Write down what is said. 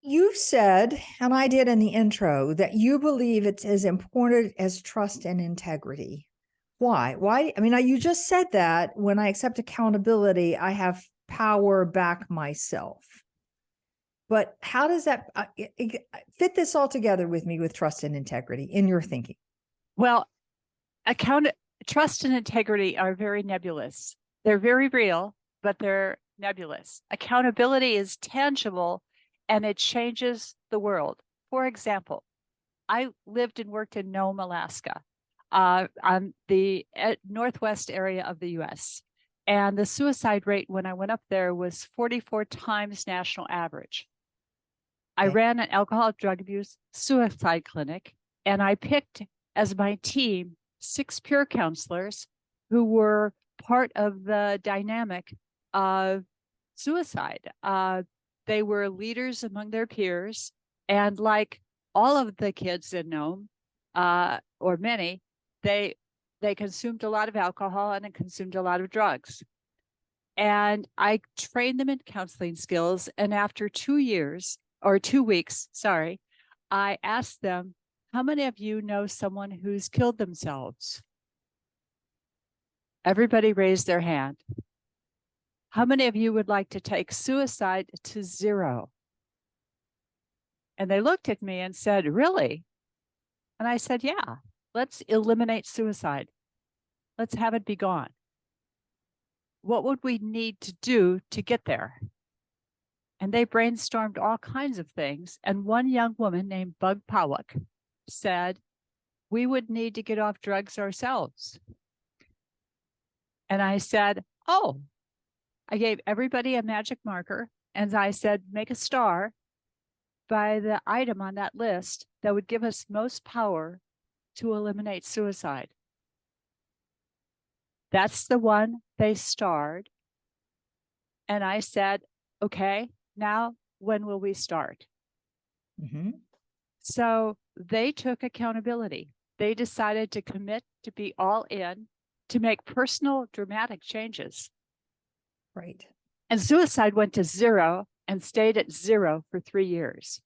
You said, and I did in the intro, that you believe it's as important as trust and integrity. Why? Why? I mean, you just said that when I accept accountability, I have power back myself. But how does that fit this all together with me with trust and integrity in your thinking? Well, trust and integrity are very nebulous. They're very real, but they're nebulous. Accountability is tangible and it changes the world. For example, I lived and worked in Nome, Alaska, on the northwest area of the US. And the suicide rate when I went up there was 44 times national average. I ran an alcohol drug abuse suicide clinic, and I picked as my team 6 peer counselors who were part of the dynamic of suicide. They were leaders among their peers, and like all of the kids in Nome, or many, they consumed a lot of alcohol and consumed a lot of drugs. And I trained them in counseling skills. And after 2 weeks, sorry, I asked them, how many of you know someone who's killed themselves? Everybody raised their hand. How many of you would like to take suicide to 0? And they looked at me and said, really? And I said, yeah, let's eliminate suicide. Let's have it be gone. What would we need to do to get there? And they brainstormed all kinds of things. And one young woman named Bug Powak said, we would need to get off drugs ourselves. And I said, oh, I gave everybody a magic marker. And I said, make a star by the item on that list that would give us most power to eliminate suicide. That's the one they starred. And I said, okay, now when will we start? Mm-hmm. So they took accountability. They decided to commit to be all in, to make personal dramatic changes. Right. And suicide went to 0 and stayed at 0 for 3 years.